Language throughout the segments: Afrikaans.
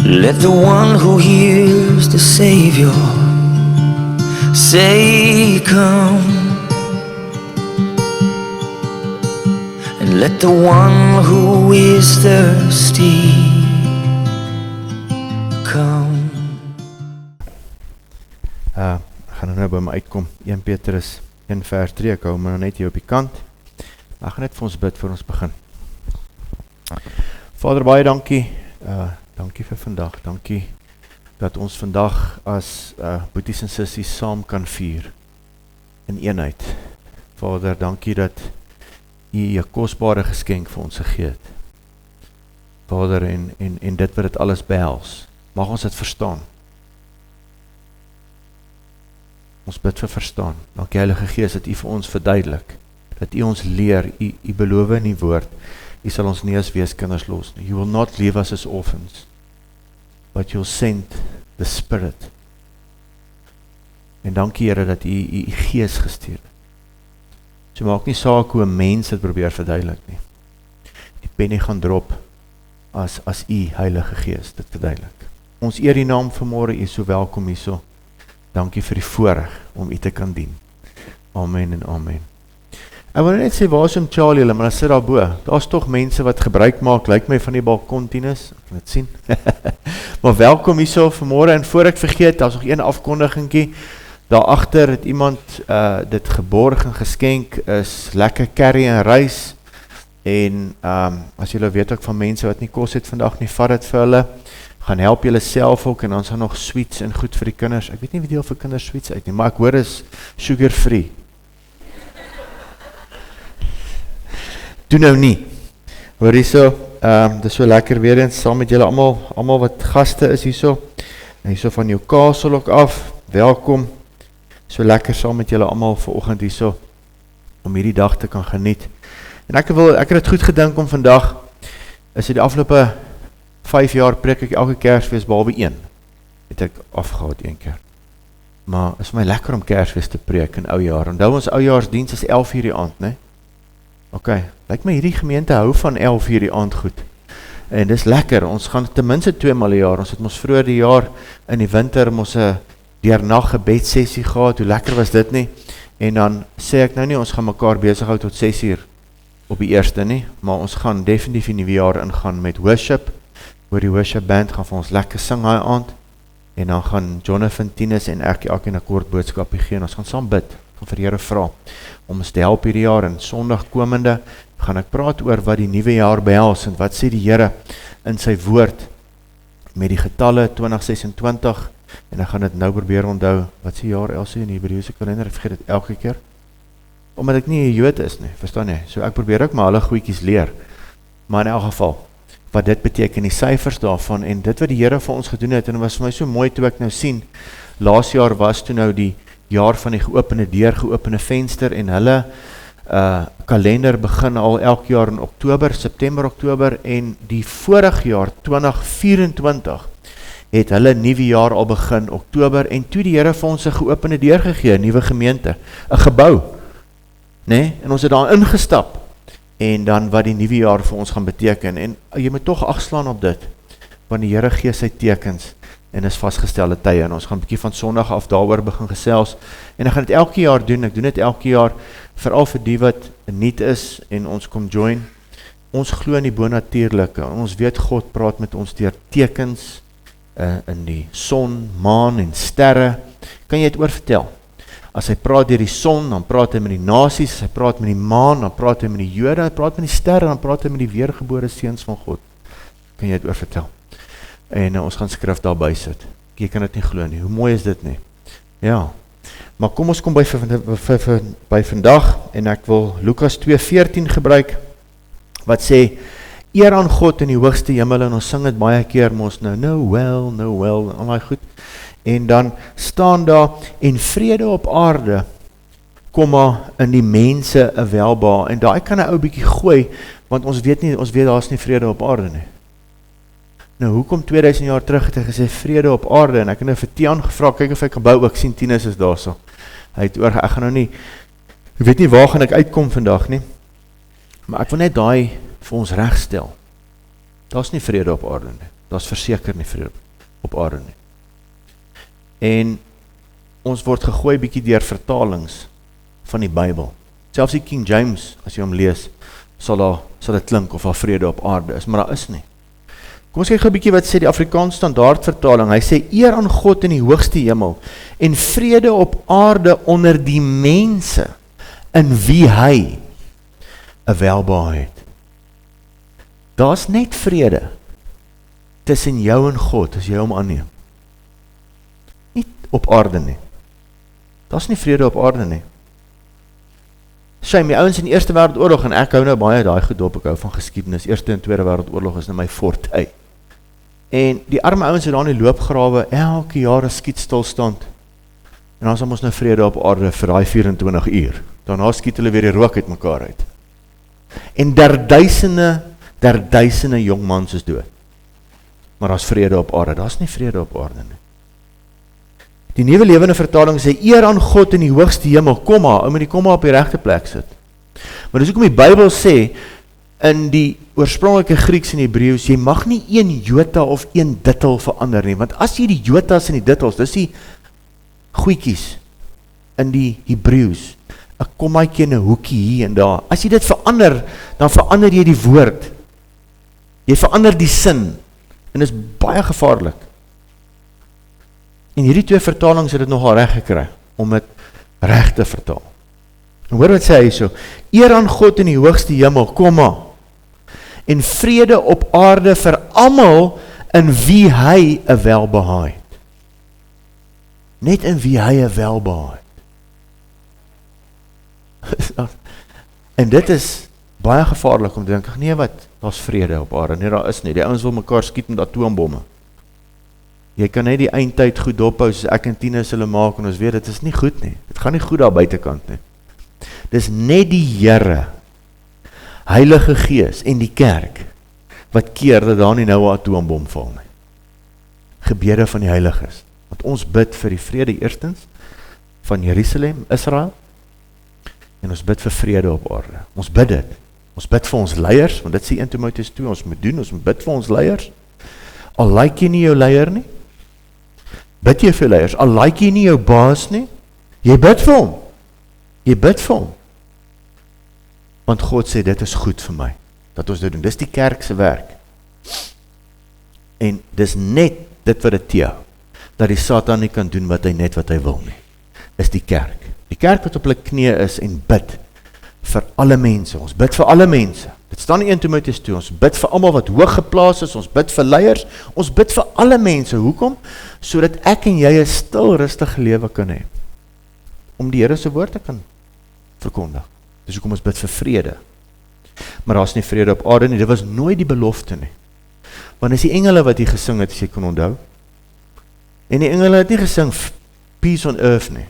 Let the one who hears the Savior say, come. And let the one who is thirsty come. Ek gaan nou by my uitkom, 1 Petrus 1 vers 3, ek hou my net hier op die kant. Ek gaan net vir ons bid voor ons begin. Vader, baie dankie, dankie vir vandag, dankie dat ons vandag as boeties en sissies saam kan vier in eenheid. Vader, dankie dat U 'n kosbare geskenk vir ons gegee het. Vader, en dit wat dit alles behels, mag ons dit verstaan. Ons bid vir verstaan. Dankie Heilige Gees dat U vir ons verduidelik, dat U ons leer, U beloof in die woord, U sal ons nie as weeskinders los nie. You will not leave us as orphans, but you'll send the Spirit. En dankie Here dat U Gees gestuur het. So maak nie saak hoe 'n mens dit probeer verduidelik nie. Die pennie gaan drop as U Heilige Gees dit verduidelik. Ons eer die naam vanmôre, U is so welkom hierso. Dankie vir die voorreg om U te kan dien. Amen en amen. Ek wil net sê, waar is Charlie hulle, maar hulle sit daar bo. Daar's tog mense wat gebruik maak, lyk my van die balkon Tinus, ek kan dit sien. Maar welkom hierso vanmôre, en voor ek vergeet, daar's nog een afkondigingkie. Daar agter het iemand dit geborg en geskenk, is lekker curry en rys. En as julle weet ook van mense wat nie kos het vandag nie, vat dit vir hulle. Gaan help julle self ook, en dan is daar nog sweets en goed vir die kinders. Ek weet nie wie deel vir kinders sweets uit nie, maar ek hoor is sugar free. Doe nou nie. Hoor hierso, dit is so lekker weer eens, saam met julle almal wat gaste is hierso, en hierso van Newcastle ook af, welkom. So lekker saam met julle almal vanoggend hierso, om hierdie dag te kan geniet. En ek het dit goed gedink om vandag, is die afgelope 5 jaar preek ek elke Kersfees behalwe 1, het ek afgehaad 1 keer. Maar is vir my lekker om Kersfees te preek in oujaar. Onthou ons oujaarsdiens is 11 uur die aand, né? Ok, lyk my hierdie gemeente hou van 11 uur die aand goed. En dis lekker, ons gaan ten minste 2 maal 'n jaar, ons het ons vroeër die jaar in die winter ons 'n deernag gebedsessie gehad, hoe lekker was dit nie? En dan sê ek nou nie, ons gaan mekaar besig hou tot 6 uur op die eerste nie, maar ons gaan definitief in die nuwe jaar ingaan met worship, waar die worship band gaan vir ons lekker sing hy aand, en dan gaan Jonathan, Tinus en ek elkeen 'n kort boodskapie gee, en ons gaan saam bid, gaan vir die Here vra, om ons te help hierdie jaar, en Sondag komende, gaan ek praat oor wat die nuwe jaar behels, en wat sê die Here in sy woord, met die getalle 2026, en ek gaan dit nou probeer onthou, wat sê jaar Elsie in die Hebreëse kalender, ek vergeet dit elke keer, omdat ek nie 'n Jood is nie, verstaan jy, so ek probeer ook maar alle goedjies leer, maar in elk geval, wat dit beteken, die syfers daarvan, en dit wat die Here vir ons gedoen het, en het was vir my so mooi toe ek nou sien, laas jaar was toe nou die jaar van die geopende deur, geopende venster, en hulle kalender begin al elke jaar in Oktober, September, Oktober, en die vorige jaar, 2024, het hulle nuwe jaar al begin, Oktober, en toe die Here vir ons 'n geopende deur gegee, 'n nuwe gemeente, 'n gebou, né? En ons het daar ingestap, en dan wat die nuwe jaar vir ons gaan beteken, en jy moet tog agslaan op dit, want die Here gee sy tekens, en is vasgestelde tye, en ons gaan 'n bietjie van Sondag af daaroor begin gesels, en ek gaan dit elke jaar doen, ek doen dit elke jaar, veral vir die wat nuut is, en ons kom join, ons glo in die bonatuurlike, en ons weet God praat met ons deur tekens, in die son, maan en sterre, kan jy dit oor vertel? As hy praat deur die son, dan praat hy met die nasies, as hy praat met die maan, dan praat hy met die Jode, hy praat met die sterre, dan praat hy met die weergebore seuns van God. Kan jy dit oor vertel? En ons gaan skrif daarby sit. Jy kan dit nie glo nie, hoe mooi is dit nie? Ja, maar kom ons kom by vandag, en ek wil Lukas 2:14 gebruik, wat sê, eer aan God in die hoogste hemel, en ons sing het baie keer, maar ons nou well, al die goed, en dan staan daar, en vrede op aarde, komma, in die mense 'n welbehae, en daai kan 'n ou bietjie gooi, want ons weet daar is nie vrede op aarde nie. Nou, hoekom 2000 jaar terug het hy gesê vrede op aarde, en ek het nou vir Tian gevra, kyk of ek kan bou, ek sien Tinus is daar so. Hy het oor, ek gaan nou nie, ek weet nie waar gaan ek uitkom vandag nie, maar ek wil net daai vir ons regstel. Daar is nie vrede op aarde nie. Daar's verseker nie vrede op aarde nie. En ons word gegooi bietjie deur vertalings van die Bybel. Selfs die King James, as jy hom lees, sal dit klink of daar vrede op aarde is, maar daar is nie. Kom ons kyk gou 'n bietjie wat sê die Afrikaans standaard vertaling. Hy sê eer aan God in die hoogste hemel en vrede op aarde onder die mense in wie hy 'n welbehae het. Daar's net vrede tussen jou en God as jy hom aanneem. Nie op aarde nie. Daar's nie vrede op aarde nie. Shame, die ouens in die Eerste Wêreldoorlog, en ek hou nou baie daai goed dop, ek hou van geskiedenis, Eerste en Tweede Wêreldoorlog is nou my forte. En die arme ouens het daar in die loopgrawe elke jaar 'n skietstilstand. En dan is ons nou vrede op aarde vir daai 24 uur. Daarna skiet hulle weer die rook uit mekaar uit. En duisende jong mans is dood. Maar daar's vrede op aarde, daar's nie vrede op aarde nie. Die Nuwe Lewende Vertaling sê eer aan God in die hoogste hemel, komma, ou moet die komma op die regte plek sit. Maar dis hoekom die Bybel sê in die oorspronklike Grieks en Hebreëus, jy mag nie een jota of een dittel verander nie, want as jy die jotas en die dittels, dis die goedjies in die Hebreëus, 'n kommaatjie en 'n hoekie hier en daar. As jy dit verander, dan verander jy die woord. Jy verander die sin en is baie gevaarlik. En hierdie twee vertalings het dit nogal reg gekry om dit reg te vertaal. En hoor wat sê hy so: eer aan God in die hoogste hemel, komma, en vrede op aarde vir almal in wie hy 'n welbehae het. Net in wie hy 'n welbehae het. En dit is baie gevaarlik om te dink, nee wat, daar's vrede op aarde. Nee, daar is nie. Die ouens wil mekaar skiet met atoombomme. Jy kan net die eindtyd goed dophou, soos ek en Tinus hulle maak, en ons weet, dit is nie goed nie. Dit gaan nie goed daar buitekant nie. Dis net die Here, Heilige Gees en die kerk, wat keer dat daar nie nou 'n atoombom val nie. Gebede van die heiliges. Want ons bid vir die vrede eerstens, van Jerusalem, Israel, en ons bid vir vrede op aarde. Ons bid dit. Ons bid vir ons leiers, want dit sê 1 Timoteus 2, ons moet doen, ons moet bid vir ons leiers. Al like jy nie jou leier nie, bid jy vir leiers. Al like jy nie jou baas nie, jy bid vir hom. Jy bid vir hom. Want God sê, dit is goed vir my, dat ons dit doen. Dis die kerk se werk. En dis net dit wat dit teel, dat die Satan nie kan doen wat hy wil nie. Is die kerk. Die kerk wat op hulle knieë is en bid vir alle mense. Ons bid vir alle mense. Dit staan in 1 Timoteus 2. Ons bid vir almal wat hoog geplaas is. Ons bid vir leiers. Ons bid vir alle mense. Hoekom? Sodat ek en jy 'n stil, rustige lewe kan hê. Om die Here se woord te kan verkondig. Dis hoekom ons bid vir vrede. Maar daar's nie vrede op aarde nie. Dit was nooit die belofte nie. Want is die engele wat hier gesing het, as jy kan onthou. En die engele het nie gesing peace on earth nie.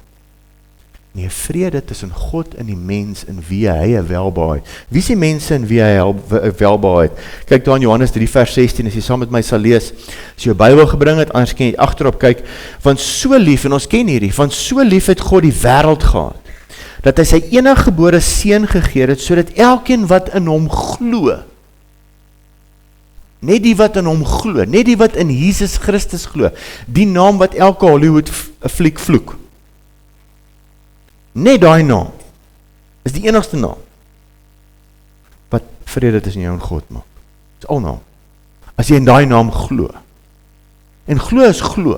Nee, vrede tussen God en die mens in wie hy 'n welbehae het. Wie is die mense in wie hy 'n welbehae het? Kyk daar in Johannes 3 vers 16, as jy saam met my sal lees, as jy jou Bybel gebring het, anders kan jy agterop kyk, want so lief, en ons ken hierdie, want so lief het God die wêreld gehad, dat hy sy eniggebore seun gegee het, sodat elkeen wat in hom glo, net die wat in hom glo, net die wat in Jesus Christus glo, die naam wat elke Hollywood fliek vloek, net daai naam, is die enigste naam, wat vrede tussen jou en God maak. Dis al naam. As jy in daai naam glo, en glo is glo,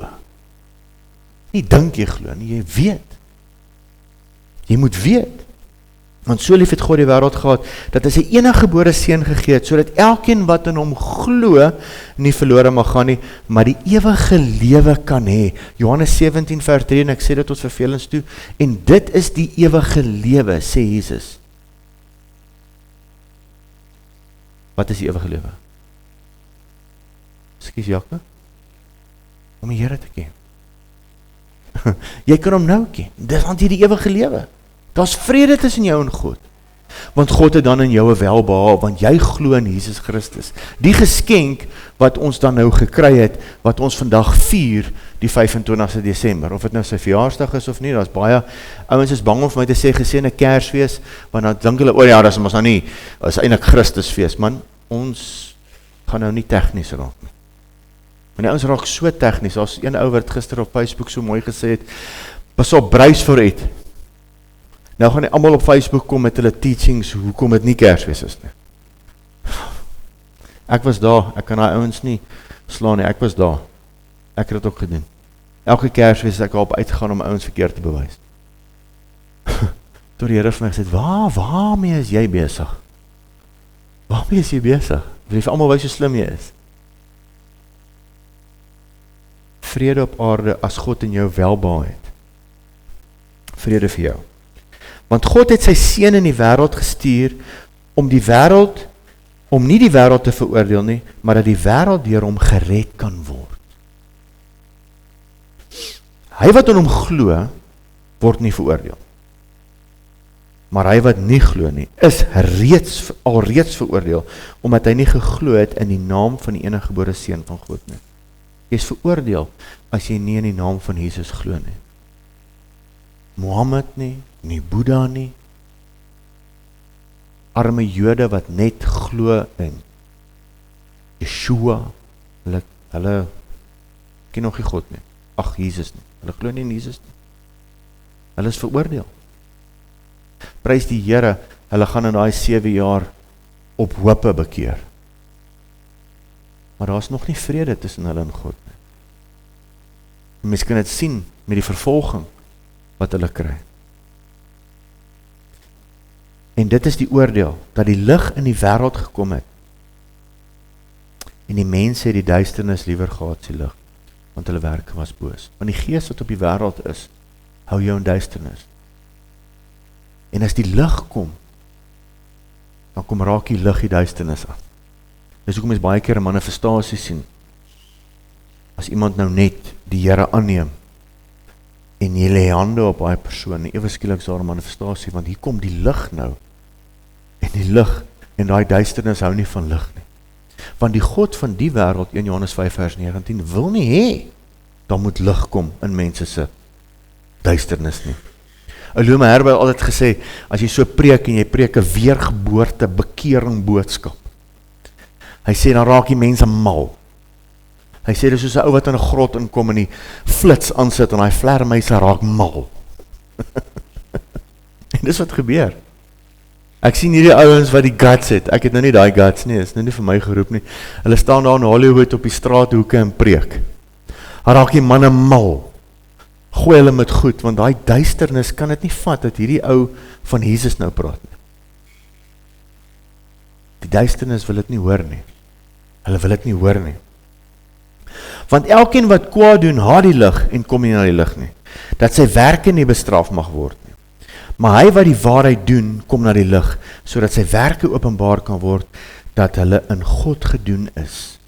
nie dink jy glo, nie, jy weet. Jy moet weet, want so lief het God die wêreld gehad, dat hy sy eniggebore seun gegee het, sodat elkeen wat in hom glo, nie verlore mag gaan nie, maar die ewige lewe kan hê. Johannes 17 vers 3, en ek sê dit ons vervelings toe, en dit is die ewige lewe, sê Jesus. Wat is die ewige lewe? Ekskuus Jakob? Om die Here te ken. Jy kan hom nou ken, dis want jy die ewige lewe. Daar's vrede tussen jou en God, want God het dan in jou 'n welbehae, want jy glo in Jesus Christus. Die geskenk wat ons dan nou gekry het, wat ons vandag vier, die 25 Desember, of dit nou sy verjaarsdag is of nie, daar's baie ouens is bang om vir my te sê geseënde Kersfees, want dan dink hulle, ja, dis mos nou nie, is eintlik Christusfees, man, ons gaan nou nie tegnies raak nie. Want die ouens raak so tegnies, as een ou wat gister op Facebook so mooi gesê het, pas op, bruis vooruit. Nou gaan die almal op Facebook kom met hulle teachings, hoekom het nie Kersfees is nie. Ek was daar, ek kan die ouens nie slaan nie, ek was daar. Ek het dit ook gedoen. Elke Kersfees is ek op uitgegaan om ouens verkeerd te bewys. Toe die Here vir my gesê, waarmee is jy besig? Waarmee is jy besig? Wil jy vir almal wys hoe slim jy is? Vrede op aarde as God in jou welbehaag het. Vrede vir jou. Want God het sy seun in die wêreld gestuur om nie die wêreld te veroordeel nie, maar dat die wêreld deur hom gered kan word. Hy wat in hom glo, word nie veroordeel. Maar hy wat nie glo nie, is alreeds veroordeel, omdat hy nie geglo het in die naam van die enige gebore seun van God nie. Jy is veroordeel as jy nie in die naam van Jesus glo nie. Mohammed nie Boeddha nie, arme Jode wat net glo in Yeshua, hulle ken nog nie God nie, Jesus nie, hulle glo nie in Jesus nie, hulle is veroordeel. Prys die Here, hulle gaan in daai 7 jaar op hope bekeer. Maar daar is nog nie vrede tussen hulle en God nie. Mens kan dit sien met die vervolging wat hulle kry. En dit is die oordeel, dat die lig in die wêreld gekom het. En die mense het die duisternis liewer gehad as die lig, want hulle werke was boos. Want die gees wat op die wêreld is, hou jou in duisternis. En as die lig kom, dan kom raak die lig die duisternis aan. Dis hoekom mens baie keer 'n manifestasie sien. As iemand nou net die Here aanneem, en jy lê hande op daai persoon, en ewe skielik is daar 'n manifestasie, want hier kom die lig nou, en die lig, en daai duisternis hou nie van lig nie. Want die God van die wêreld, 1 Johannes 5 vers 19, wil nie hê, dan moet lig kom in mense se duisternis nie. Ouloma Herbert het altyd gesê, as jy so preek, en jy preek 'n weergeboorte, bekering boodskap, hy sê, dan raak die mense mal. Hy sê, dis soos 'n ou wat in 'n grot inkom, en die flits aansit, en hy vlermuise raak mal. En dis wat gebeur. Ek sien hierdie ouens wat die guts het, ek het nou nie daai guts nie, is nou nie vir my geroep nie, hulle staan daar in Hollywood op die straathoeke en preek. Hy raak die manne mal, gooi hulle met goed, want daai duisternis kan dit nie vat, dat hierdie ou van Jesus nou praat nie. Die duisternis wil dit nie hoor nie, hulle wil dit nie hoor nie. Want elkeen wat kwaad doen, haat die lig en kom nie na die lig nie, dat sy werke nie bestraf mag word nie. Maar hy wat die waarheid doen, kom na die lig, sodat sy werke openbaar kan word, dat hulle in God gedoen is.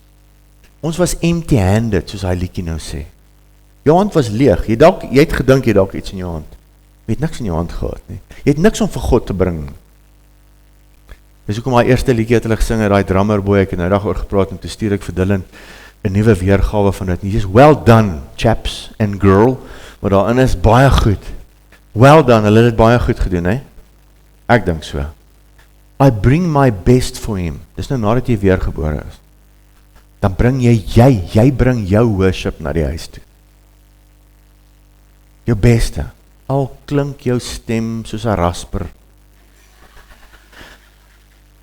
Ons was empty-handed, soos hy liedjie nou sê. Jou hand was leeg, jy het gedink jy dalk iets in jou hand. Jy het niks in jou hand gehad nie. Jy het niks om vir God te bring. Dis hoekom my eerste liedjie het hulle gesing, daai drummerboy, ek het nou dag oor gepraat, en toe stuur ek vir Dylan 'n nuwe weergawe van dit. Jy sê, well done, chaps and girl, wat daarin is baie goed. Well done, hulle het dit baie goed gedoen, hè? Ek dink so. I bring my best for him. Dis nou nadat jy weergebore is. Dan bring jy bring jou worship na die huis toe. Jou beste. Al klink jou stem soos 'n rasper.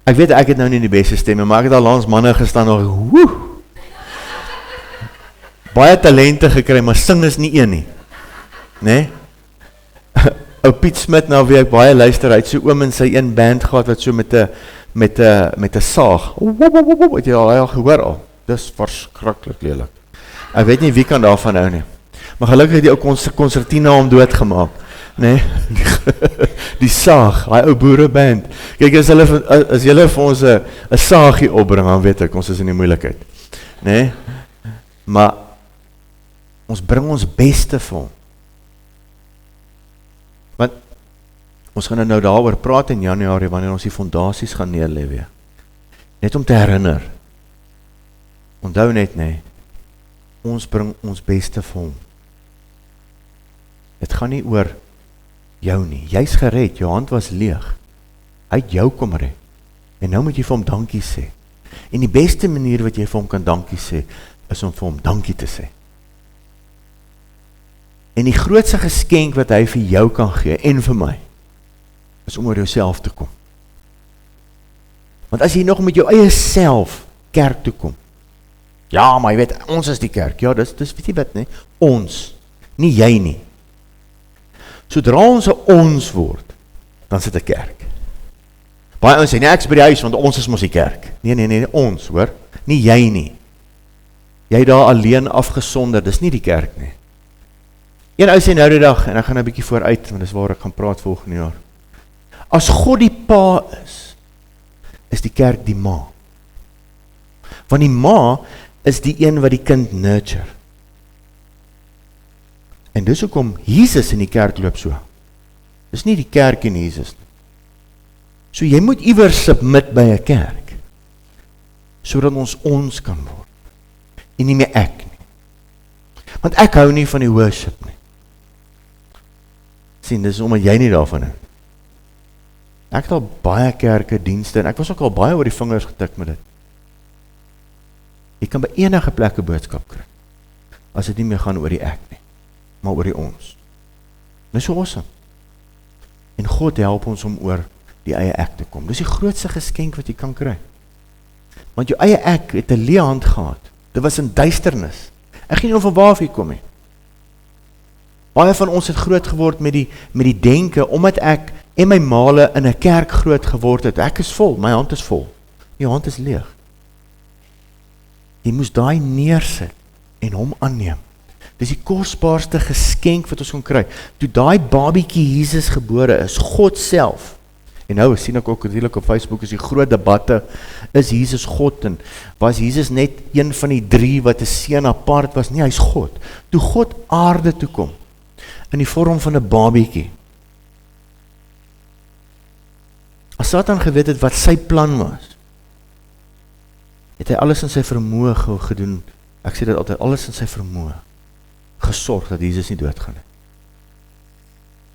Ek weet ek het nou nie die beste stemme, maar ek het al langs manne gestaan nog, woe! Baie talente gekry, maar sing is nie een nie. Nee? Ou Piet Smit, nou wie ek baie luister, hy het so oom in sy een band gehad, wat so met 'n saag, het jy al gehoor al? Dis verskriklik lelik. Ek weet nie wie kan daarvan hou nie. Maar gelukkig het die ou concertina hom doodgemaak. Nee? Die saag, hy ou boereband. Kyk, as julle vir ons 'n saagie opbring, dan weet ek, ons is in die moeilikheid. Nee? Maar ons bring ons beste vir hom. Want ons gaan nou daaroor praat in Januarie, wanneer ons die fondasies gaan neerlê weer. Net om te herinner. Onthou net, nee, ons bring ons beste vir hom. Dit gaan nie oor jou nie. Jy's gered, jou hand was leeg. Hy het jou kom red. En nou moet jy vir hom dankie sê. En die beste manier wat jy vir hom kan dankie sê, is om vir hom dankie te sê. En die grootste geskenk wat hy vir jou kan gee, en vir my, is om oor jouself te kom. Want as jy nog met jou eie self kerk toe kom, ja, maar jy weet, ons is die kerk, ja, dis weet jy wat, nie? Ons, nie jy nie. Sodra ons 'n ons word, dan sit 'n kerk. Baie ons sê, nee, ek is by die huis, want ons is mos die kerk. Nee, ons, hoor, nie jy nie. Jy daar alleen afgesonder, dis nie die kerk nie. Een ou sê nou die dag, en ek gaan 'n bietjie vooruit, want dis waar ek gaan praat volgende jaar. As God die pa is die kerk die ma. Want die ma is die een wat die kind nurture. En dis hoekom Jesus in die kerk loop so. Dis nie die kerk en Jesus nie. So jy moet iewers submit by 'n kerk, sodat ons kan word, en nie meer ek nie. Want ek hou nie van die worship nie. Sien, dis omdat jy nie daarvan hou. Ek het al baie kerke, dienste, en ek was ook al baie oor die vingers getik met dit. Jy kan by enige plek 'n boodskap kry, as dit nie meer gaan oor die ek nie, maar oor die ons. Dis so awesome. En God help ons om oor die eie ek te kom. Dis die grootste geskenk wat jy kan kry. Want jou eie ek het 'n leë hand gehad. Dit was in duisternis. Ek gaan nie van waar af hier kom nie. Baie van ons het groot geword met die denke, omdat ek en my male in 'n kerk groot geword het. Ek is vol, my hand is vol. Jou hand is leeg. Jy moes daai neersit en hom aanneem. Dis die kosbaarste geskenk wat ons kon kry. Toe daai babietjie Jesus gebore is, God self. En nou sien ek ook natuurlik op Facebook is die groot debatte, is Jesus God en was Jesus net een van die 3 wat 'n seun apart was? Nee, hy's God. Toe God aarde toe kom, in die vorm van 'n babietjie. As Satan geweet het wat sy plan was, het hy alles in sy vermoë gedoen, ek sê dit altyd, alles in sy vermoë, gesorg dat Jesus nie doodgaan nie.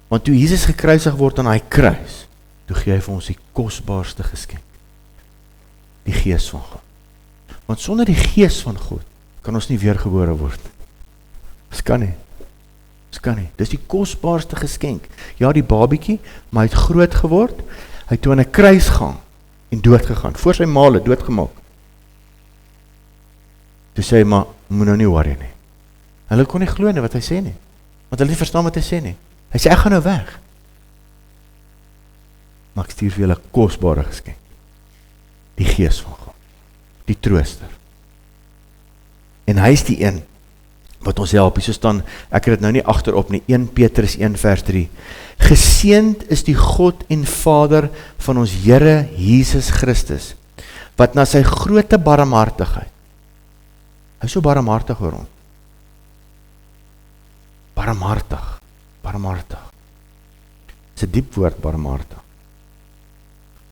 Want toe Jesus gekruisig word aan hy kruis, toe gee hy vir ons die kosbaarste geskenk, die Gees van God. Want sonder die Gees van God, kan ons nie weergebore word. Dis kan nie. Dis die kosbaarste geskenk. Ja, die babietjie, maar hy het groot geword, hy het toe aan 'n kruis gaan, en doodgegaan, voor sy maale doodgemaak. Toe sê hy, maar, moet nou nie worry nie. Hulle kon nie glo nie wat hy sê nie, want hulle nie verstaan wat hy sê nie. Hy sê, ek gaan nou weg. Maar ek stuur vir julle kosbare geskenk. Die Gees van God. Die trooster. En hy is die een wat ons help. So staan, ek het dit nou nie agterop nie, 1 Petrus 1 vers 3. Geseend is die God en Vader van ons Here Jesus Christus, wat na sy groote barmhartigheid, hy is so barmhartig oor ons. Barmhartig. Dit is 'n diep woord, barmhartig.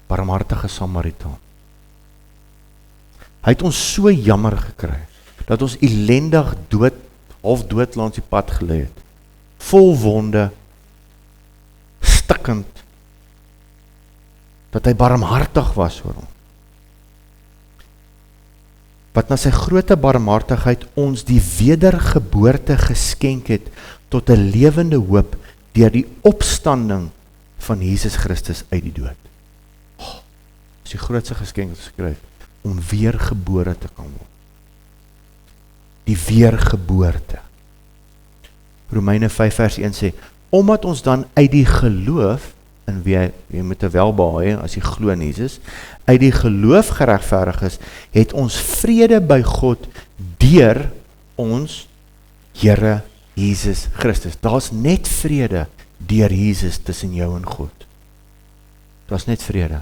Barmhartige Samaritaan. Hy het ons so jammer gekry, dat ons ellendig half dood langs die pad gelê het. Vol wonde, stikkend, dat hy barmhartig was oor ons. Wat na sy groote barmhartigheid ons die wedergeboorte geskenk het, tot 'n lewende hoop, deur die opstanding van Jesus Christus uit die dood. Dis die grootste geskenk wat ons gekry het, om weergebore te kan word. Die weergeboorte. Romeine 5 vers 1 sê, omdat ons dan uit die geloof, en wie moet 'n welbehae as jy glo in Jesus, uit die geloof geregverdig is, het ons vrede by God deur ons Here Jesus Christus. Daar's net vrede deur Jesus tussen jou en God. Daar's net vrede.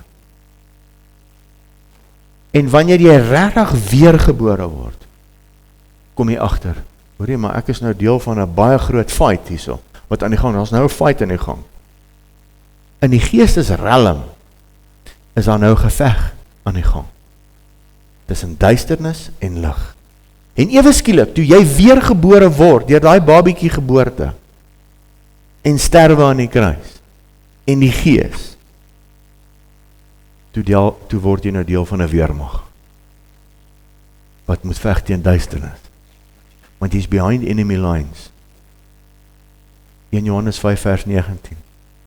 En wanneer jy regtig weergebore word, kom jy agter, hoor jy, maar ek is nou deel van 'n baie groot fight hierso, wat aan die gang, daar's nou 'n fight aan die gang. In die geestesrelm is daar nou geveg aan die gang, tussen duisternis en lig. En ewe skielik, toe jy weergebore word, deur daai babietjie geboorte, en sterwe aan die kruis, en die Gees, toe word jy nou deel van 'n weermag, wat moet veg teen duisternis. want he's behind enemy lines. 1 Johannes 5 vers 19.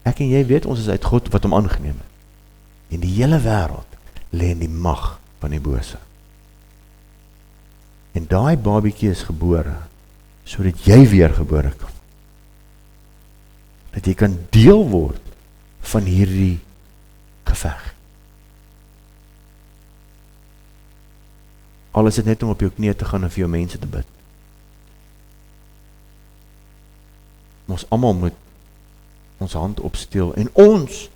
Ek en jy weet, ons is uit God wat hom aangeneem het. En die hele wêreld lê in die mag van die bose. En daai babietjie is gebore, sodat jy weer gebore kan. Dat jy kan deel word van hierdie geveg. Al is dit net om op jou knie te gaan en vir jou mense te bid. Ons almal moet ons hand opsteel en ons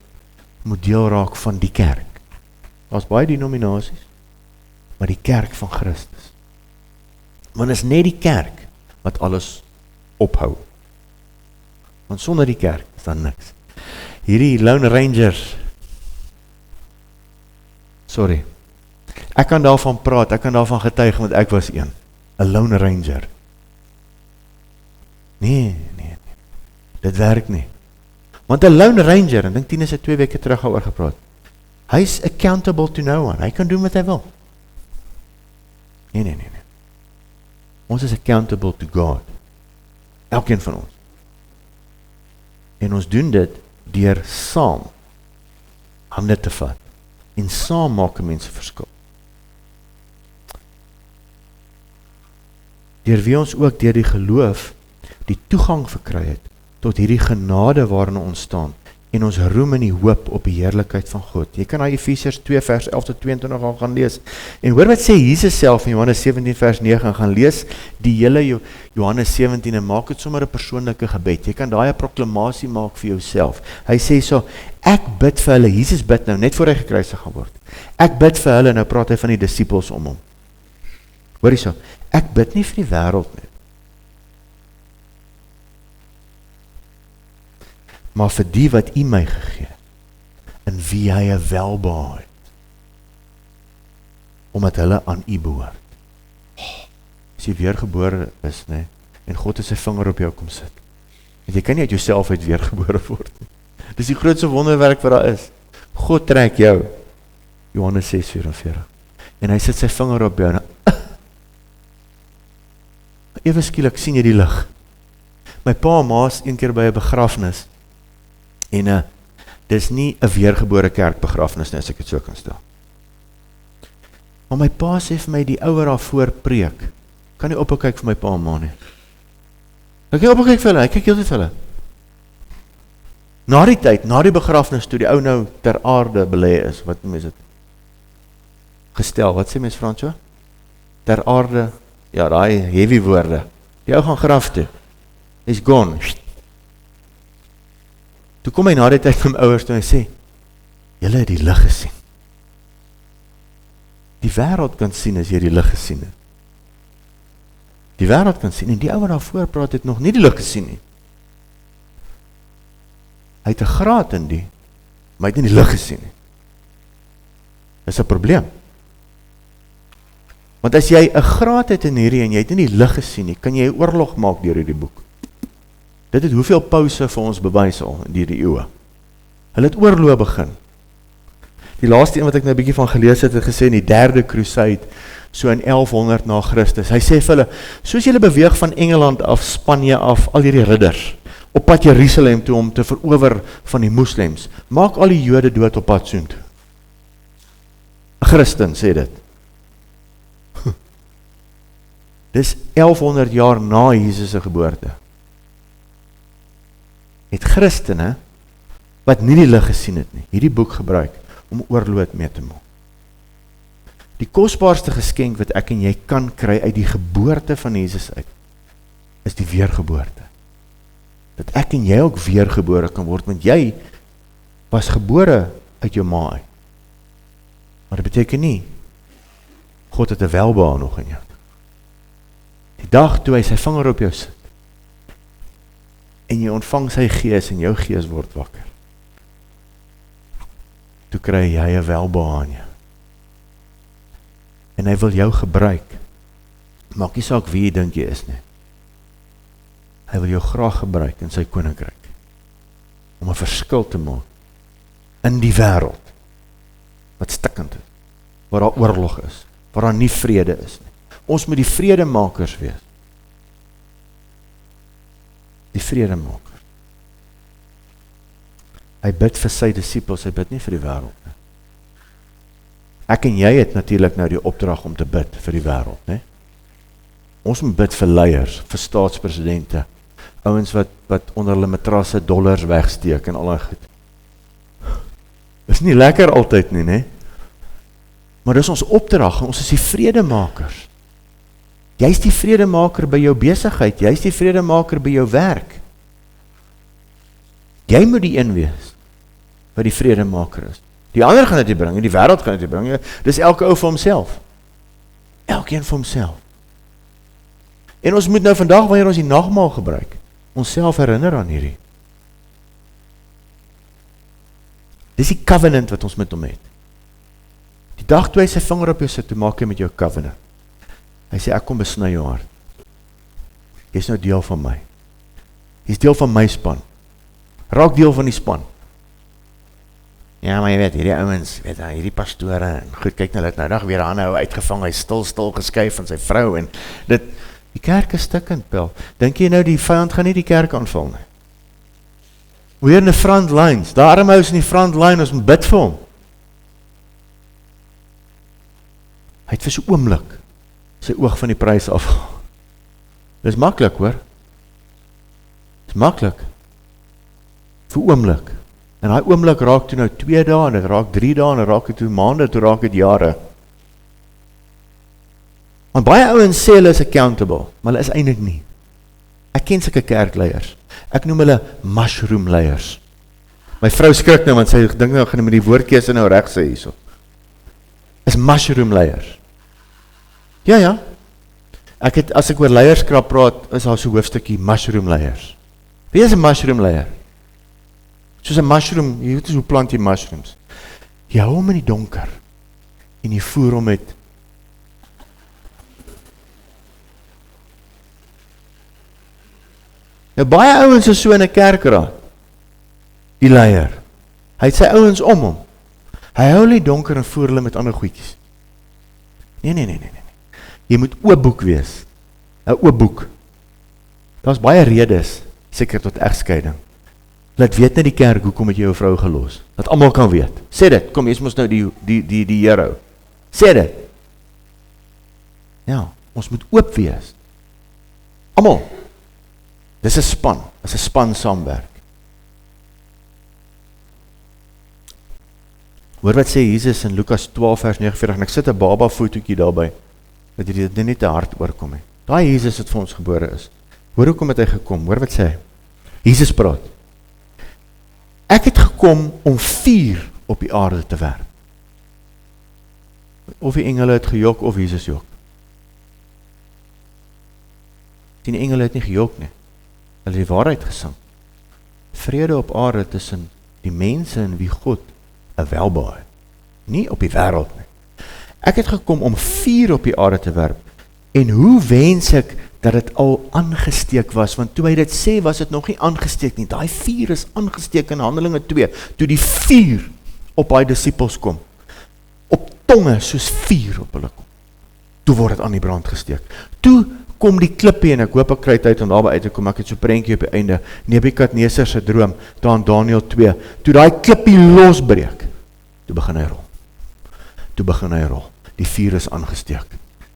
moet deel raak van die kerk. Daar's baie denominasies, maar die kerk van Christus. Want is net die kerk wat alles ophou. Want sonder die kerk is daar niks. Hierdie Lone Rangers, sorry, ek kan daarvan praat, ek kan daarvan getuig, want ek was een, 'n Lone Ranger. Nee, dit werk nie. Want 'n Lone Ranger, en dink Tinus het 2 weke terug oor gepraat, hy's accountable to no one, hy kan doen wat hy wil. Nee. Ons is accountable to God. Elkeen van ons. En ons doen dit deur saam hande te vat. En saam maak 'n mens 'n verskil. Deur wie ons ook deur die geloof die toegang verkry het tot hierdie genade waarin ons staan en ons roem in die hoop op die heerlikheid van God. Jy kan na Efesiërs 2 vers 11 tot 22 al gaan lees. En hoor wat sê Jesus self in Johannes 17 vers 9, gaan lees die hele Johannes 17 en maak dit sommer 'n persoonlike gebed. Jy kan daai 'n proklamasie maak vir jouself. Hy sê so, ek bid vir hulle, Jesus bid nou net voor hy gekruisig gaan word. Ek bid vir hulle, nou praat hy van die disippels om hom. Hoor hierso, ek bid nie vir die wêreld nie, maar vir die wat U my gegee, in wie hy 'n welbehae het, omdat hulle aan U behoort. As jy weergebore is, nee, en God het sy vinger op jou kom sit, en jy kan nie uit jouself uit weergebore word nie. Dis die grootste wonderwerk wat daar is. God trek jou, Johannes 6:44, en hy sit sy vinger op jou, en ewe skielik sien jy die lig. My pa en ma's een keer by 'n begrafnis, en dis nie 'n weergebore kerkbegrafnis nie, as ek dit so kan stel. Maar my pa sê vir my, die ouer daarvoor preek, kan nie opkyk vir my pa en ma nie. Ek kan opkyk vir hulle, ek kyk heeltyd vir hulle. Na die tyd, na die begrafnis, toe die ou nou ter aarde belê is, wat noem jy dit? Gestel, wat sê mens Frans so? Ter aarde, ja, daai heavy woorde. Die ou gaan graf toe. He's gone. Toe kom hy na die tyd van my ouers toe en hy sê, julle het die lig gesien. Die wêreld kan sien as jy die lig gesien het. Die wêreld kan sien, en die ou wat daarvoor praat het nog nie die lig gesien nie. Hy het 'n graad in die, maar hy het nie die lig gesien nie. Dis 'n probleem. Want as jy 'n graad het in hierdie en jy het nie die lig gesien nie, kan jy 'n oorlog maak deur hierdie boek. Dit het hoeveel pouse vir ons bewys al in die eeue. Hulle het oorloë begin. Die laaste een wat ek nou 'n bietjie van gelees het, het gesê in die 3de crusade, so in 1100 na Christus. Hy sê vir hulle, soos julle beweeg van Engeland af, Spanje af, al hierdie ridders, op pad Jerusalem toe om te verower van die moslems, maak al die Jode dood op pad soontoe. 'n Christen sê dit. Dis 1100 jaar na Jesus se geboorte. Het Christene, wat nie die lig gesien het nie, hierdie boek gebruik, om oorloë mee te maak. Die kosbaarste geskenk wat ek en jy kan kry uit die geboorte van Jesus uit, is die weergeboorte. Dat ek en jy ook weergebore kan word, want jy was gebore uit jou ma uit. Maar dit beteken nie, God het 'n welbehae nog in jou. Die dag toe hy sy vinger op jou sit, en jy ontvang sy gees, en jou gees word wakker, toe kry jy 'n welbehae in jou. En hy wil jou gebruik, maak nie saak wie jy dink jy is nie. Hy wil jou graag gebruik in sy koninkryk, om 'n verskil te maak, in die wêreld, wat stikkend is, waar daar oorlog is, waar daar nie vrede is nie. Ons moet die vredemakers wees. die vredemaker. Hy bid vir sy disippels, hy bid nie vir die wêreld nie. Ek en jy het natuurlik nou die opdrag om te bid vir die wêreld, né? Ons moet bid vir leiers, vir staatspresidente, ouens wat onder hulle matrasse dollars wegsteek en al daai goed. Is nie lekker altyd nie, né? Maar dis ons opdrag, ons is die vredemakers. Jy's die vredemaker by jou besigheid, jy's die vredemaker by jou werk. Jy moet die een wees wat die vredemaker is. Die ander gaan dit bring, die wêreld gaan dit bring. Dis elke ou vir homself. Elkeen vir homself. En ons moet nou vandag, wanneer ons die nagmaal gebruik, onsself herinner aan hierdie. Dis die covenant wat ons met hom het. Die dag toe hy sy vinger op jou sit, toe maak hy met jou covenant. Hy sê, ek kom besny jou hart. Jy is nou deel van my. Jy is deel van my span. Raak deel van die span. Ja, maar jy weet, hierdie ouens, weet jy, hierdie pastore, en goed, kyk nou, dit nou dag weer aan, hy uitgevang, hy stil geskuif van sy vrou, en die kerk is stikkend, Pel. Dink jy nou, die vyand gaan nie die kerk aanval nie? Weer in die front lines, daar arme ouens in die front line, ons moet bid vir hom. Hy het vir so oomblik, sy oog van die prys af. Dis maklik, hoor. Dis maklik. Vir oomblik. En daai oomblik raak toe nou 2 dae, en dit raak 3 dae, en dit raak toe maande, toe raak dit jare. Want baie ouens sê hulle is accountable, maar hulle is eintlik nie. Ek ken sulke kerkleiers. Ek noem hulle mushroom leiers. My vrou skrik nou, want sy dink nou, gaan met die woordkeuse nou reg sê hierso. Is mushroom leiers. Ja. As ek oor leierskap praat, is daar so 'n hoofstukkie mushroom leiers. Wie is 'n mushroom leier? Soos 'n mushroom, jy weet hoe plant jy mushrooms. Jy hou hom in die donker, en jy voer hom met nou baie ouens is so in 'n kerkraad, die leier. Hy het sy ouens om hom. Hy hou hulle in die donker en voer hulle met ander goedjies. Nee. Jy moet oop boek wees. 'n Oop boek. Daar's baie redes, seker tot egskeiding. Laat weet net die kerk, hoekom het jy jou vrou gelos? Dat almal kan weet. Sê dit, kom, jy moet nou die hero. Sê dit. Ja, ons moet oop wees. Almal. Dis 'n span, dis 'n span saamwerk. Hoor wat sê Jesus in Lukas 12 vers 49, en ek sit 'n baba fotootjie daarby, dat jy dit nie te hard oorkom nie. Daai Jesus wat vir ons gebore is. Hoor hoekom het hy gekom? Hoor wat sê hy? Jesus praat. Ek het gekom om vuur op die aarde te werp. Of die engele het gejok, of Jesus jok. Die engele het nie gejok nie. Hulle het die waarheid gesing. Vrede op aarde tussen die mense en wie God 'n welbehae. Nie op die wêreld nie. Ek het gekom om vuur op die aarde te werp. En hoe wens ek dat dit al aangesteek was, want toe hy dit sê, was dit nog nie aangesteek nie. Daai vuur is aangesteek in Handelinge 2, toe die vuur op hy disippels kom, op tonge soos vuur op hulle kom. Toe word dit aan die brand gesteek. Toe kom die klippie, en ek hoop ek kry tyd om daarby uit te kom, ek het so prentjie op die einde, Nebukadneser se droom, daar in Daniël 2, toe daai klippie losbreek, toe begin hy rol. Die vuur is aangesteek.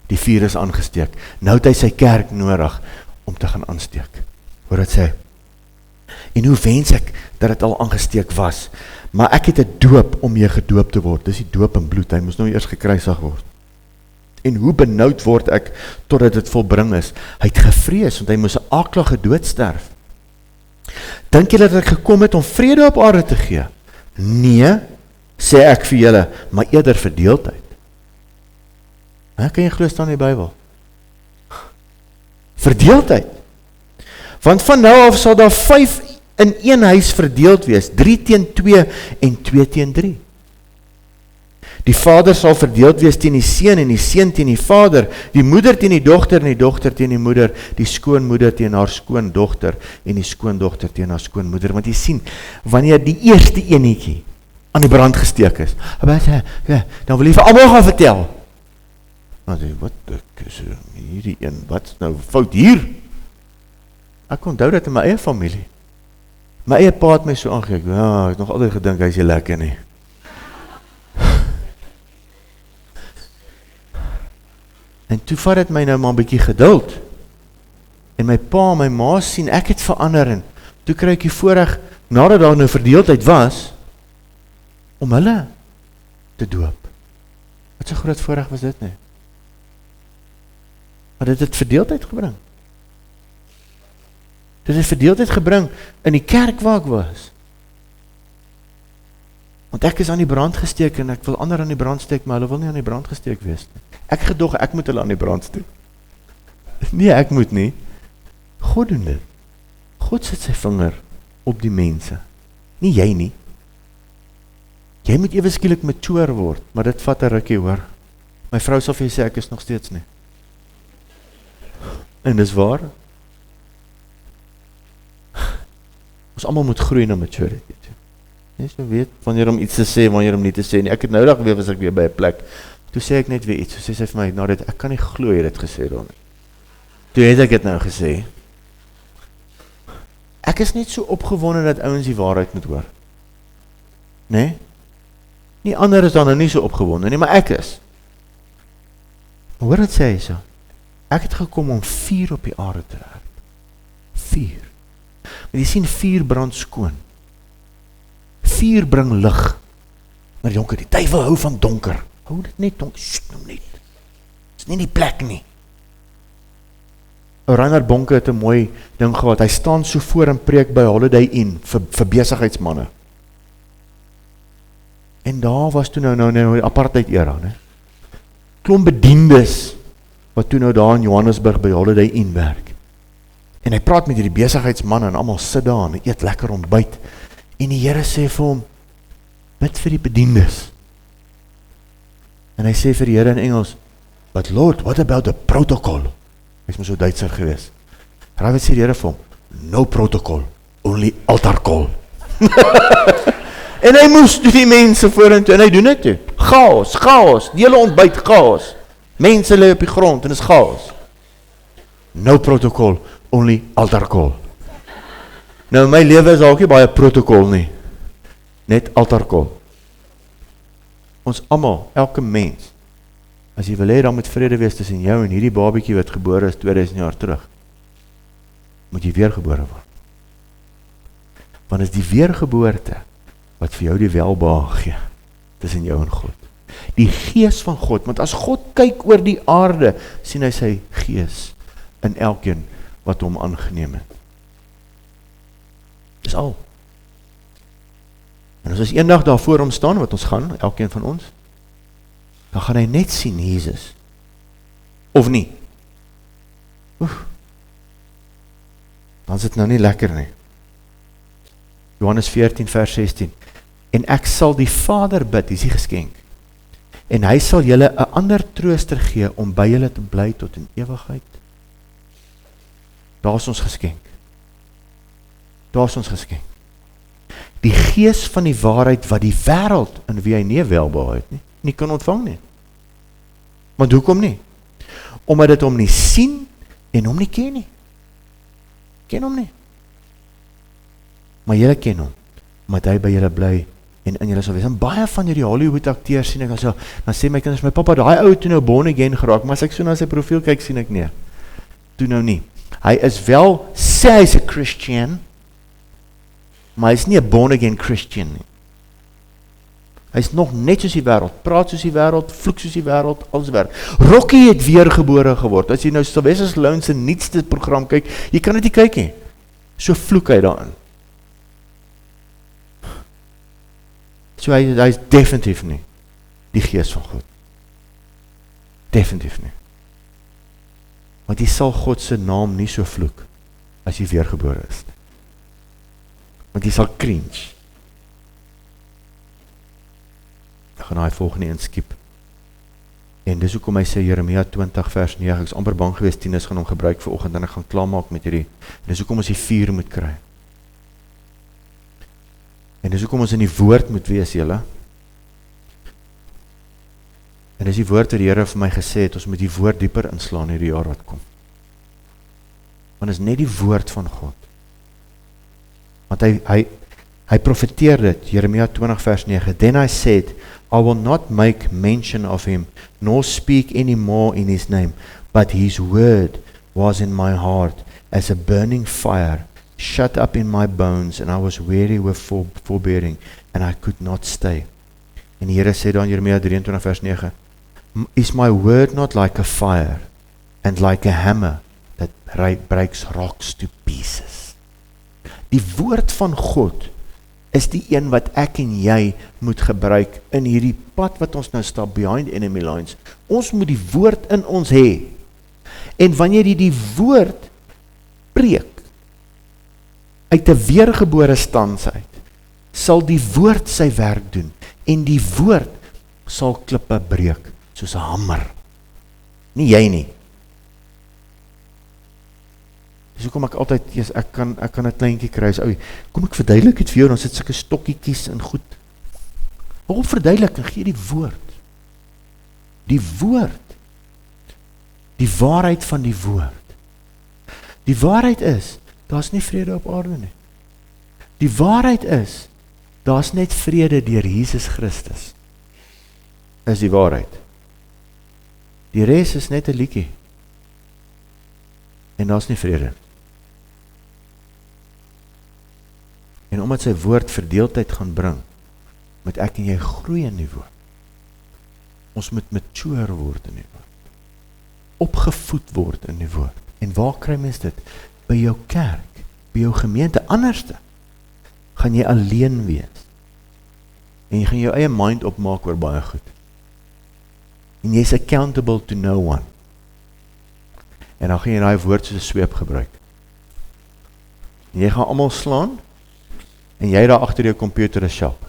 Die vuur is aangesteek. Nou het hy sy kerk nodig om te gaan aansteek. Hoor wat sê? En hoe wens ek dat dit al aangesteek was? Maar ek het 'n doop om mee gedoop te word. Dis die doop in bloed. Hy moes nou eers gekruisig word. En hoe benoud word ek totdat dit volbring is? Hy het gevrees, want hy moes 'n aaklige dood sterf. Dink julle dat ek gekom het om vrede op aarde te gee? Nee, sê ek vir julle, maar eerder verdeeldheid. Kan jy glo staan in die Bybel? Verdeeldheid. Want van nou af sal daar 5 in een huis verdeeld wees, 3 teen 2 en 2 teen 3. Die vader sal verdeeld wees teen die seun en die seun teen die vader, die moeder teen die dogter en die dogter teen die moeder, die skoonmoeder teen haar skoondogter en die skoondogter teen haar skoonmoeder. Want jy sien, wanneer die eerste enetjie aan die brand gesteek is, dan wil jy vir almal gaan vertel. Wat is hierdie een, wat is nou fout hier? Ek onthou dit in my eie familie. My eie pa het my so aangekyk, ja, ek het nog altyd gedink, hy is nie lekker nie. En toe vat het my nou maar 'n bietjie geduld. En my pa en my ma sien, ek het verander en toe kry ek die voorreg, nadat daar nou verdeeldheid was, om hulle te doop. Wat so groot voorreg was dit nie? Maar dit het verdeeldheid gebring. Dit het verdeeldheid gebring in die kerk waar ek was. Want ek is aan die brand gesteek en ek wil ander aan die brand steek, maar hulle wil nie aan die brand gesteek wees nie. Ek gedog, ek moet hulle aan die brand steek. Nee, ek moet nie. God doen dit. God sit sy vinger op die mense. Nie jy nie. Jy moet ewe skielik mature word, maar dit vat 'n rukkie hoor. My vrou sal vir jy sê, ek is nog steeds nie. En dis waar. Ons almal moet groei na maturity. Jy weet, wanneer om iets te sê, wanneer om nie te sê nie. Ek het nou dag weer, was ek weer by 'n plek. Toe sê ek net weer iets, so sê sy vir my, nou dit, ek kan nie glo jy dit gesê dan nie. Toe het ek dit nou gesê. Ek is net so opgewonde dat ouens die waarheid moet hoor. Nee? Nie ander is dan nou nie so opgewonde nie, maar ek is. Maar hoor wat sê hy so? Ek het gekom om vuur op die aarde te werp. Vuur. Maar jy sien, vuur brand skoon. Vuur bring lig. Maar jonker, die duiwel hou van donker. Hou dit net donker, sst, nou net. Dis nie die plek nie. Reinhard Bonke het 'n mooi ding gehad. Hy staan so voor en preek by Holiday Inn vir besigheidsmanne. En daar was toe nou die apartheid era, né? Klomp bediendes wat toe nou daar in Johannesburg by Holiday Inn werk. En hy praat met hierdie besigheidsmanne en almal sit daar en eet lekker ontbyt. En die Here sê vir hom, bid vir die bediendes. En hy sê vir die Here in Engels, but Lord, what about the protocol? Hy is maar so Duitser gewees. Raai wat sê die Here vir hom, no protocol, only altar call. En hy moes toe die mense vorentoe, en hy doen dit toe. Chaos, die hele ontbyt chaos. Mense lê op die grond en is chaos. No protocol, only altar call. Nou my lewe is ook nie baie protokol nie. Net altar call. Ons almal, elke mens, as jy wil hê dan moet vrede wees tussen jou en hierdie babietjie wat gebore is 2000 jaar terug, moet jy weergebore word. Want is die weergeboorte wat vir jou die welbehaag gee tussen jou en God. Die gees van God, want as God kyk oor die aarde, sien hy sy gees in elkeen wat hom aangeneem het. Dis al. En as ons eendag daar voor hom staan, wat ons gaan, elkeen van ons, dan gaan hy net sien Jesus. Of nie. Dan is dit nou nie lekker nie. Johannes 14 vers 16. En ek sal die Vader bid, dis die geskenk. En hy sal julle 'n ander trooster gee om by julle te bly tot in ewigheid. Daar is ons geskenk. Daar is ons geskenk. Die gees van die waarheid wat die wêreld in wie hy nie welbehaag het nie kan ontvang nie. Want hoekom nie? Omdat dit hom nie sien en hom nie ken nie. Ken hom nie. Maar julle ken hom, omdat hy by julle bly en in julle sal wees. En baie van hierdie Hollywood akteurs sien ek dan sê my kinders, my pappa, daai ou toe nou born again geraak, maar as ek so na sy profiel kyk, sien ek nie. Toe nou nie. Hy is wel, sê hy is 'n Christian, maar hy is nie 'n born again Christian nie. Hy is nog net soos die wêreld, praat soos die wêreld, vloek soos die wêreld, alles wêreld. Rocky het weergebore geword. As jy nou Sylvester Stallone se nuutste program kyk, jy kan dit nie kyk nie. So vloek hy daarin. So hy is definitief nie die gees van God. Definitief nie. Want jy sal God se naam nie so vloek as jy weergebore is. Want jy sal cringe. Ek gaan daai volgende inskiep. En dis hoekom hy sê Jeremia 20 vers 9, ek is amper bang gewees Tinus gaan hom gebruik vir oggend en ek gaan klaarmaak met hierdie. En dis hoekom ons die vuur moet kry. En dis hoekom ons in die woord moet wees, julle. En dis die woord wat die Here vir my gesê het, ons moet die woord dieper inslaan hierdie jaar wat kom. Want is net die woord van God. Want hy profeteer dit, Jeremia 20 vers 9, Then I said, I will not make mention of him, nor speak any more in his name, but his word was in my heart, as a burning fire, shut up in my bones, and I was weary with forbearing, and I could not stay. En die Here sê dan Jeremia 23 vers 9, Is my word not like a fire, and like a hammer, that breaks rocks to pieces? Die woord van God is die een wat ek en jy moet gebruik in hierdie pad wat ons nou stap behind enemy lines. Ons moet die woord in ons hê. En wanneer jy die woord preek uit 'n weergebore stand uit, sal die woord sy werk doen en die woord sal klippe breek soos 'n hamer. Nie jy nie. Dis hoekom ek altyd, ek kan 'n kleintjie kry, kom ek verduidelik het vir jou, dan sit sulke stokkietjies en goed. Waarom verduidelik en gee die woord? Die woord. Die waarheid van die woord. Die waarheid is, daar's nie vrede op aarde nie. Die waarheid is, daar's net vrede deur Jesus Christus. Is die waarheid. Die res is net 'n liedjie. En daar's nie vrede. En omdat sy woord verdeeldheid gaan bring, moet ek en jy groei in die woord. Ons moet mature word in die woord. Opgevoed word in die woord. En waar kry mens dit? By jou kerk, by jou gemeente. Anderste gaan jy alleen wees. En jy gaan jou eie mind opmaak oor baie goed. En jy is accountable to no one. En dan gaan jy daai woord soos 'n sweep gebruik. En jy gaan almal slaan, en jy daar agter jou komputer is sharp.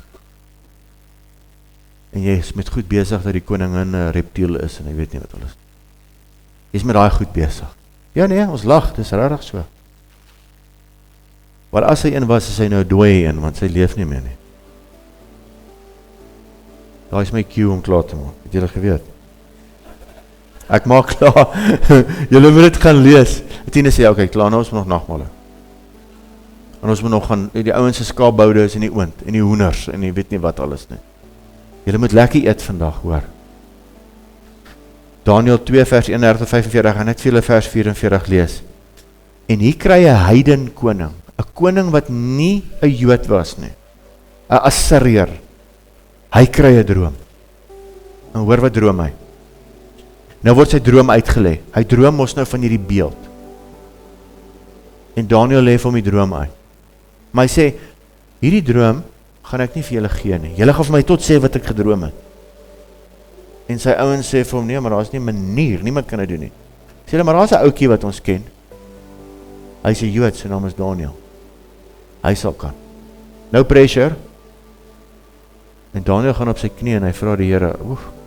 En jy is met goed besig dat die koningin 'n reptiel is, en jy weet nie wat alles. Jy is met daai goed besig. Ja nee, ons lag, dis regtig so. Maar as sy een was, is sy nou dooi een, want sy leef nie meer nie. Daai is my cue om klaar te maak, het julle geweet? Ek maak klaar, julle moet dit gaan lees. Tine sê, okay, klaar, nou ons moet nog nagmale. En ons moet nog gaan, die ouens se skaapboude is in die oond, en die hoenders, en jy weet nie wat alles nie. Julle moet lekker eet vandag, hoor. Daniël 2 vers 31-45, en net vir julle vers 44 lees. En hier kry 'n heiden koning, 'n koning wat nie 'n Jood was nie, 'n Assiriër. Hy kry 'n droom. En hoor wat droom hy? Nou word sy droom uitgelê. Hy droom mos nou van hierdie beeld. En Daniël lê vir hom die droom uit. Maar hy sê, hierdie droom gaan ek nie vir julle gee nie. Julle gaan vir my tot sê wat ek gedroom het. En sy ouens sê vir hom, nee, maar daar is nie 'n manier, niemand kan dit doen nie. Sê hulle, maar daar is 'n ouetjie wat ons ken. Hy sê Jood, sy naam is Daniël. Hy sal kan. No pressure. En Daniël gaan op sy knie en hy vra die Here,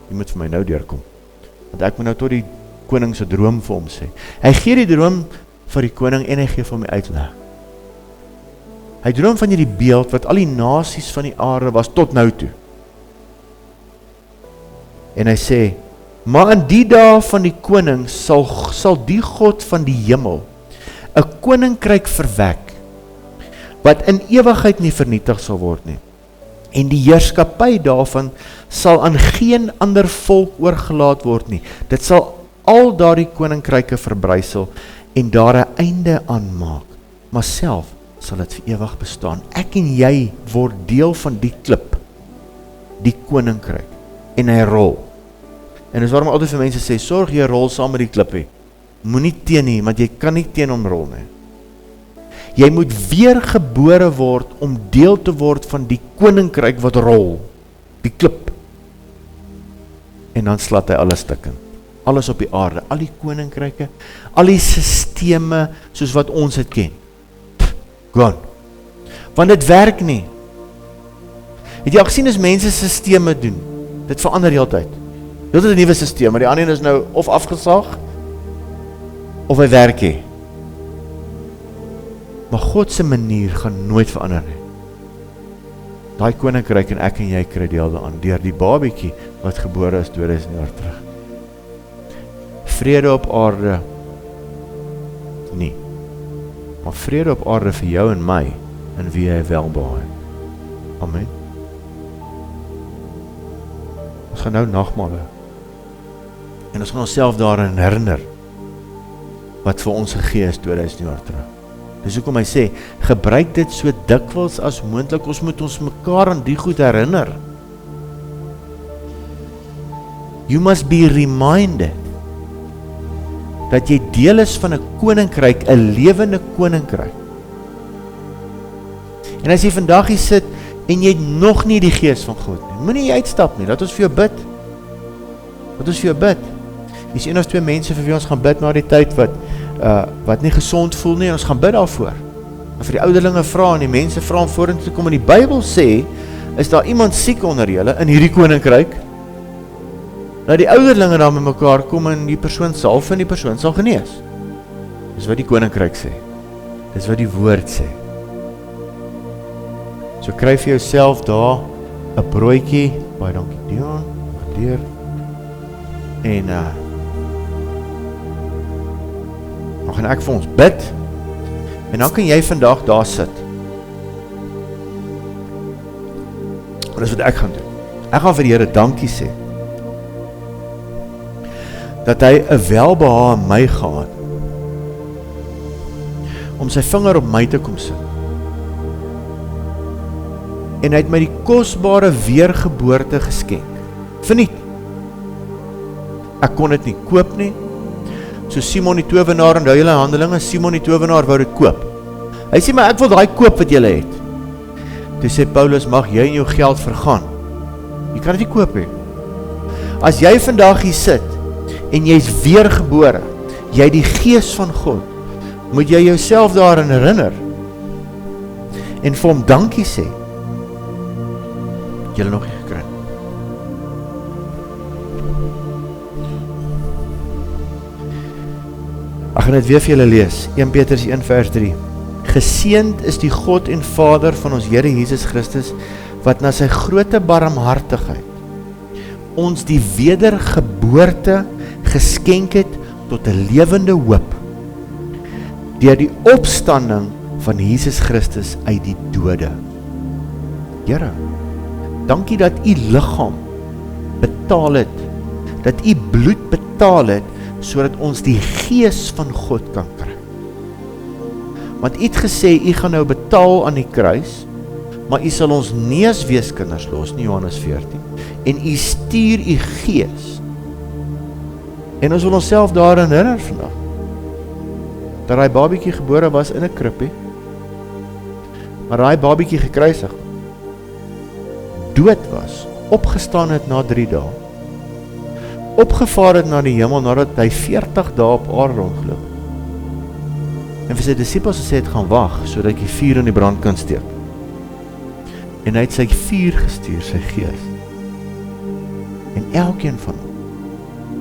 jy moet vir my nou deurkom. Want ek moet nou tot die koning se droom vir hom sê. Hy gee die droom vir die koning en hy gee vir hom die uitleg. Hy droom van hierdie beeld wat al die nasies van die aarde was tot nou toe. En hy sê, maar in die dae van die koning sal die God van die hemel 'n koninkryk verwek wat in ewigheid nie vernietig sal word nie. En die heerskappy daarvan sal aan geen ander volk oorgelaat word nie. Dit sal al daardie koninkryke verbrysel en daar 'n einde aan maak. Maar self sal dit vir ewig bestaan. Ek en jy word deel van die klip, die koninkryk, en hy rol. En dis waarom altyd vir mense sê, sorg jy rol saam met die klippie. Moenie teen nie, want jy kan nie teen hom rol nie. Jy moet weer gebore word om deel te word van die koninkryk wat rol, die klip. En dan slat hy alles stukkend. Alles op die aarde, al die koninkryke, al die sisteme soos wat ons het ken. Gone. Want dit werk nie. Het jy al gesien as mense sisteme doen? Dit verander heeltyd. Dit is 'n nuwe sisteem, maar die ander is nou of afgesaag of hy werk nie. Maar God se manier gaan nooit verander nie. Daai koninkryk en ek en jy kry deel daaraan deur die babietjie wat gebore is 2000 jaar terug. Vrede op aarde nie. maar vrede op aarde vir jou en my, in wie hy welbehaag. Amen. Ons gaan nou nagmaal hou. En ons gaan onsself daarin herinner, wat vir ons gegee is 2000 jaar terug. Dis hoekom hy sê, gebruik dit so dikwels as moontlik, ons moet ons mekaar aan die goed herinner. You must be reminded, dat jy deel is van 'n koninkryk, 'n lewende koninkryk. En as jy vandag hier sit, en jy het nog nie die gees van God nie, moenie jy uitstap nie, laat ons vir jou bid. Laat ons vir jou bid. Hier is 1 of 2 mense vir wie ons gaan bid na die tyd, wat nie gesond voel nie, en ons gaan bid daarvoor. En vir die ouderlinge vra, en die mense vra om vorentoe te kom, en die Bybel sê, is daar iemand siek onder julle, in hierdie koninkryk, dat die ouderlinge daar met mekaar kom, en die persoon salf, en die persoon sal genees. Dis wat die koninkryk sê. Dis wat die woord sê. So kry vir jouself daar 'n broodjie, baie dankie Dion, waardeer. En dan gaan ek vir ons bid, en dan kan jy vandag daar sit. En dis wat ek gaan doen. Ek gaan vir die Here dankie sê, dat hy 'n welbehae in my gehad, om sy vinger op my te kom sit. En hy het my die kosbare weergeboorte geskenk. Verniet. Ek kon dit nie koop nie. So Simon die towenaar, onthou julle Handelinge, Simon die towenaar wou dit koop. Hy sê, maar ek wil daai koop wat julle het. Toe sê Paulus, mag jy en jou geld vergaan. Jy kan dit nie koop nie. As jy vandag hier sit, en jy is weergebore, jy het die gees van God, moet jy jouself daarin herinner, en vir hom dankie sê, julle nog nie gekry. Ek gaan dit weer vir julle lees, 1 Petrus 1 vers 3. Geseend is die God en Vader van ons Here Jesus Christus, wat na sy groote barmhartigheid ons die wedergeboorte geskenk het tot 'n lewende hoop, deur die opstanding van Jesus Christus uit die dode. Here, dankie dat u liggaam betaal het, dat u bloed betaal het, sodat ons die gees van God kan kry. Want u het gesê, u gaan nou betaal aan die kruis, maar u sal ons nie as weeskinders los nie, Johannes 14, en u stuur u gees. En ons wil onsself daarin herinner vandag, dat hy babietjie gebore was in 'n krippie, maar hy babietjie gekruisig, dood was, opgestaan het na 3 dae, opgevaar het na die hemel, nadat hy 40 dae op aarde rondgeloop. En vir sy disippels gesê het, gaan wag, sodat jy vuur in die brand kan steek. En hy het sy vuur gestuur, sy gees. En elkeen van hom,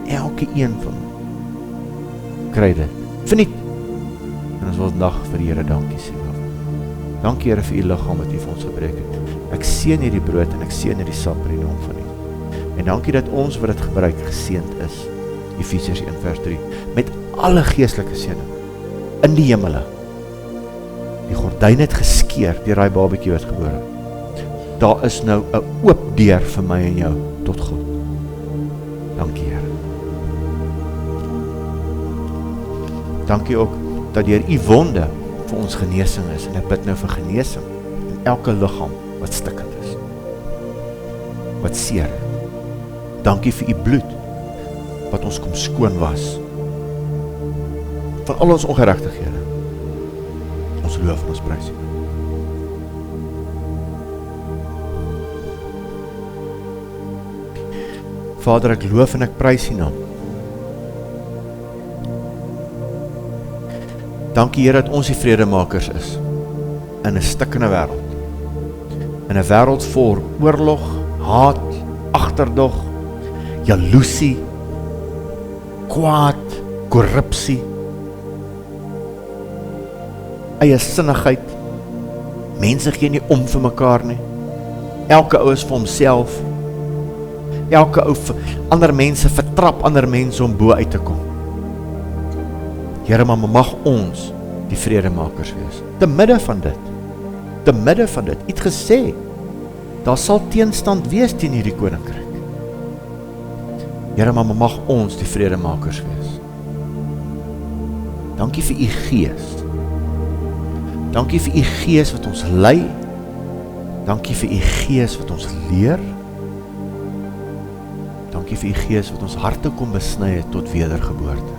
elke een van hom, kry dit, verniet. En ons wil vandag vir die Here dankie sê. Dankie Here vir u liggaam wat u vir ons gebreek het. Ek seën hierdie brood en ek seën hierdie sap in die naam van u. En dankie dat ons wat dit gebruik geseënd is. Efesiërs 1 vers 3. Met alle geestelike seëning in die hemele. Die gordyn het geskeur deur daai babatjie wat gebore. Daar is nou 'n oop deur vir my en jou tot God. Dankie Here. Dankie ook dat deur u wonde vir ons genesing is, en ek bid nou vir genesing in elke liggaam wat stikkend is, wat seer. Dankie vir u bloed wat ons kom skoon was van al ons ongeregtighede. Ons loof en ons prys u. Vader, ek loof en ek prys u naam. Dankie Here dat ons die vredemakers is in 'n stikkende wêreld. In 'n wêreld vol oorlog, haat, agterdog, jaloesie, kwaad, korrupsie, eie sinnigheid. Mense gee nie om vir mekaar nie. Elke ou is vir homself. Elke ou, ander mense vertrap ander mense om bo uit te kom. Here, maar mag ons die vredemakers wees. Te midde van dit, U het gesê, daar sal teenstand wees teen hierdie koninkryk. Here, maar mag ons die vredemakers wees. Dankie vir U Gees. Dankie vir U Gees wat ons lei. Dankie vir U Gees wat ons leer. Dankie vir U Gees wat ons harte kom besny het tot wedergeboorte.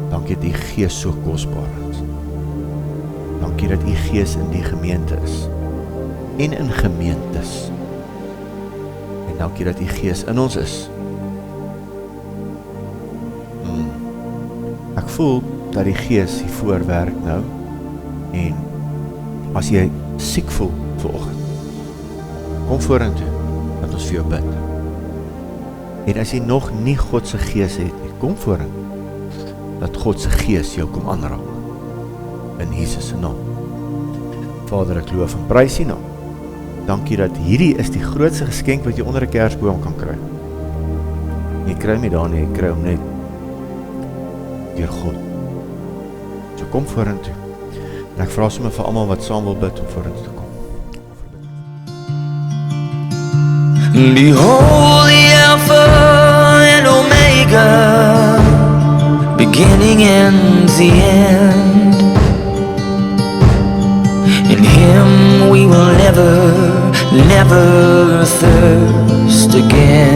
Dankie dat U Gees so kosbaar is. Dankie dat U Gees in die gemeente is en in gemeentes. En dankie dat U Gees in ons is. Ek voel dat die Gees hier voorwerk nou, en as jy siek voel vanoggend, kom vorentoe, dat ons vir jou bid. En as jy nog nie God se Gees het nie, kom vorentoe, dat God se Gees jou kom aanraak, in Jesus se naam. Vader, ek loof en prys U naam. Dankie dat hierdie is die grootste geskenk wat jy onder 'n kersboom kan kry. Jy kry hom nie daar nie, jy kry hom net deur God. So kom vorentoe. En ek vra sommer vir almal wat saam wil bid om vorentoe te kom. Behold the Alpha and Omega, beginning and the end. In Him we will never, never thirst again.